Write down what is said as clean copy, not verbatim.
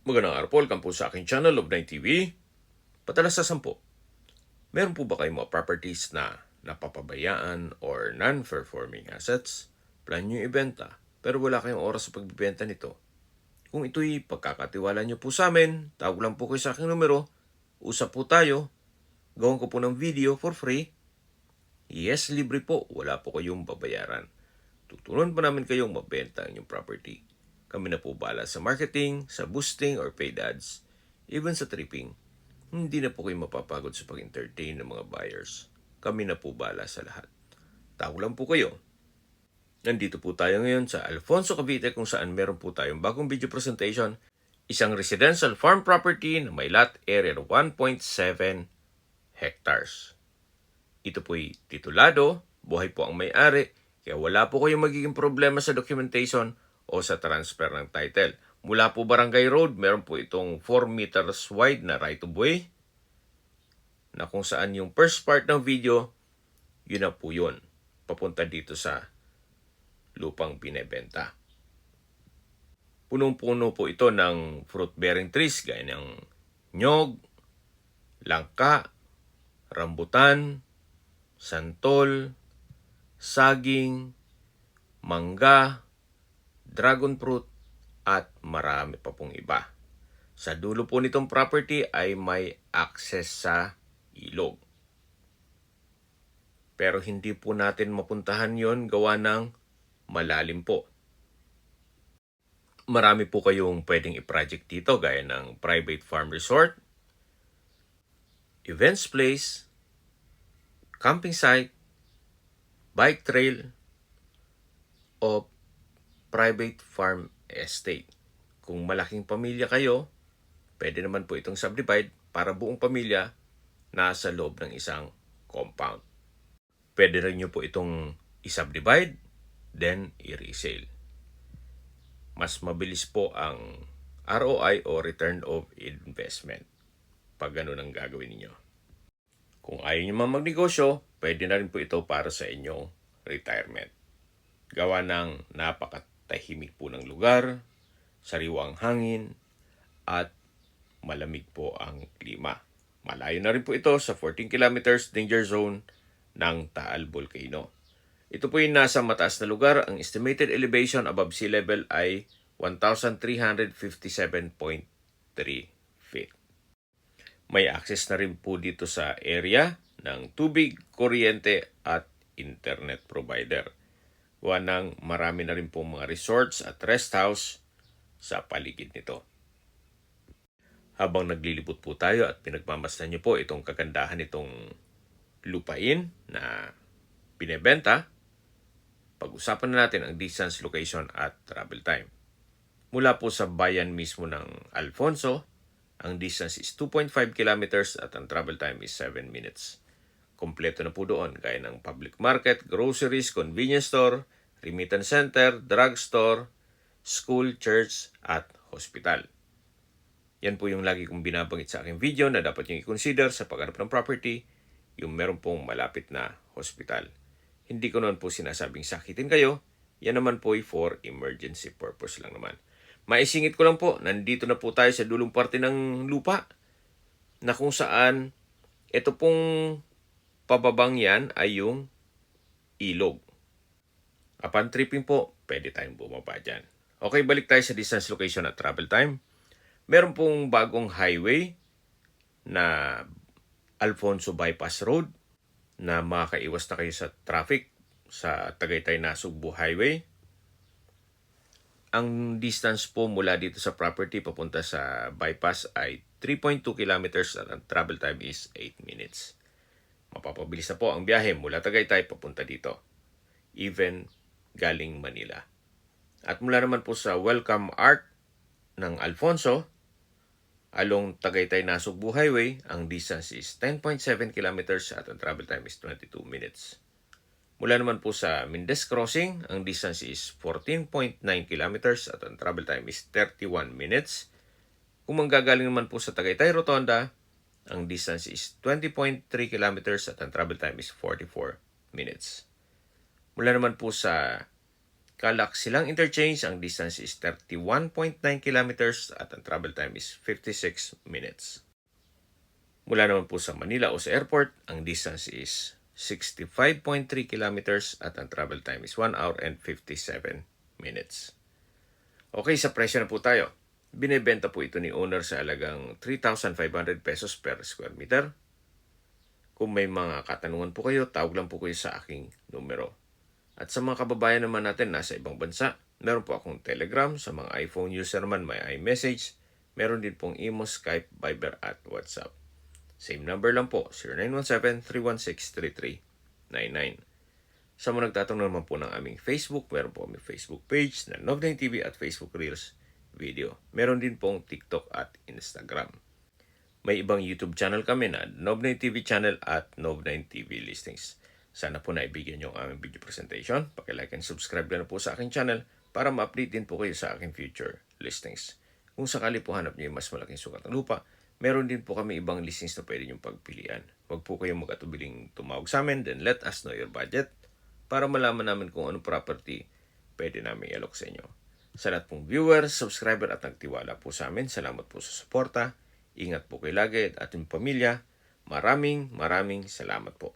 Magandang araw po, welcome po sa aking channel, Love9 TV. Padalas sa 10. Meron po ba kayong mga properties na napapabayaan or non-performing assets? Plan nyo ibenta, pero wala kayong oras sa pagbibenta nito. Kung ito'y pagkakatiwala nyo po sa amin, tawag lang po kayo sa aking numero, usap po tayo, gawin ko po ng video for free. Yes, libre po, wala po kayong babayaran. Tutulungan pa namin kayong mabenta ang inyong property. Kami na po bala sa marketing, sa boosting or paid ads, even sa tripping. Hindi na po kayo mapapagod sa pag-entertain ng mga buyers. Kami na po bala sa lahat. Tawag lang po kayo. Nandito po tayo ngayon sa Alfonso, Cavite kung saan meron po tayong bagong video presentation. Isang residential farm property na may lot area 1.7 hectares. Ito po'y titulado, buhay po ang may-ari, kaya wala po kayong magiging problema sa documentation o sa transfer ng title. Mula po Barangay Road, meron po itong 4 meters wide na right-of-way na kung saan yung first part ng video, yun na po yun. Papunta dito sa lupang binebenta. Punong-puno po ito ng fruit-bearing trees gaya ng nyog, langka, rambutan, santol, saging, mangga, dragon fruit, at marami pa pong iba. Sa dulo po nitong property ay may access sa ilog. Pero hindi po natin mapuntahan yon gawa ng malalim po. Marami po kayong pwedeng i-project dito gaya ng private farm resort, events place, camping site, bike trail, o private farm estate. Kung malaking pamilya kayo, pwede naman po itong subdivide para buong pamilya nasa loob ng isang compound. Pwede rin nyo po itong i-subdivide, then i-resale. Mas mabilis po ang ROI o return of investment pag ganun ang gagawin niyo. Kung ayaw nyo man magnegosyo, pwede na rin po ito para sa inyong retirement. Gawa ng napakatahimik po ng lugar, sariwang hangin, at malamig po ang klima. Malayo na rin po ito sa 14 kilometers danger zone ng Taal Volcano. Ito po yung nasa mataas na lugar. Ang estimated elevation above sea level ay 1,357.3 feet. May access na rin po dito sa area ng tubig, kuryente at internet provider. Gawa ng marami na rin po mga resorts at rest house sa paligid nito. Habang naglilibot po tayo at pinagmamasdan niyo po itong kagandahan nitong lupain na binebenta, pag-usapan na natin ang distance, location at travel time. Mula po sa bayan mismo ng Alfonso, ang distance is 2.5 kilometers at ang travel time is 7 minutes. Kompleto na po doon gaya ng public market, groceries, convenience store, remittance center, drugstore, school, church, at hospital. Yan po yung lagi kong binabanggit sa aking video na dapat nyo i-consider sa paghanap ng property, yung meron pong malapit na hospital. Hindi ko naman po sinasabing sakitin kayo, yan naman po ay for emergency purpose lang naman. Maisingit ko lang po, nandito na po tayo sa dulong parte ng lupa na kung saan ito pong pababang yan ay yung ilog. Upon tripping po, pwede tayong bumaba dyan. Okay, balik tayo sa distance, location at travel time. Meron pong bagong highway na Alfonso Bypass Road na makakaiwas na kayo sa traffic sa Tagaytay-Nasugbu Highway. Ang distance po mula dito sa property papunta sa bypass ay 3.2 kilometers at ang travel time is 8 minutes. Mapapabilis na po ang biyahe mula Tagaytay papunta dito. Even galing Manila. At mula naman po sa Welcome Arc ng Alfonso, along Tagaytay-Nasugbu Highway, ang distance is 10.7 kilometers at ang travel time is 22 minutes. Mula naman po sa Mendez Crossing, ang distance is 14.9 kilometers at ang travel time is 31 minutes. Kung manggagaling naman po sa Tagaytay Rotonda, ang distance is 20.3 kilometers at ang travel time is 44 minutes. Mula naman po sa Calac Silang Interchange, ang distance is 31.9 kilometers at ang travel time is 56 minutes. Mula naman po sa Manila o sa airport, ang distance is 65.3 kilometers at ang travel time is 1 hour and 57 minutes. Okay, sa presyo na po tayo. Binebenta po ito ni owner sa halagang 3,500 pesos per square meter. Kung may mga katanungan po kayo, tawag lang po kayo sa aking numero. At sa mga kababayan naman natin nasa ibang bansa, meron po akong Telegram. Sa mga iPhone user naman, may iMessage. Meron din pong Imo, Skype, Viber at WhatsApp. Same number lang po, 0917-316-3399. Sa mga nagtatanong naman po ng aming Facebook, meron po aming Facebook page na Nov9 TV at Facebook Reels video. Meron din pong TikTok at Instagram. May ibang YouTube channel kami na Nov9 TV channel at Nov9 TV Listings. Sana po naibigyan nyo ang aming video presentation. Paki-like and subscribe na po sa aking channel para ma-update din po kayo sa aking future listings. Kung sakali po hanap nyo yung mas malaking sukat ng lupa, meron din po kami ibang listings na pwede nyong pagpilian. Huwag po kayong mag-atubiling tumawag sa amin, then let us know your budget para malaman namin kung anong property pwede namin i-alok sa inyo. Sa lahat pong viewers, subscriber at nagtiwala po sa amin, salamat po sa suporta. Ingat po kayo lagi at ating pamilya. Maraming salamat po.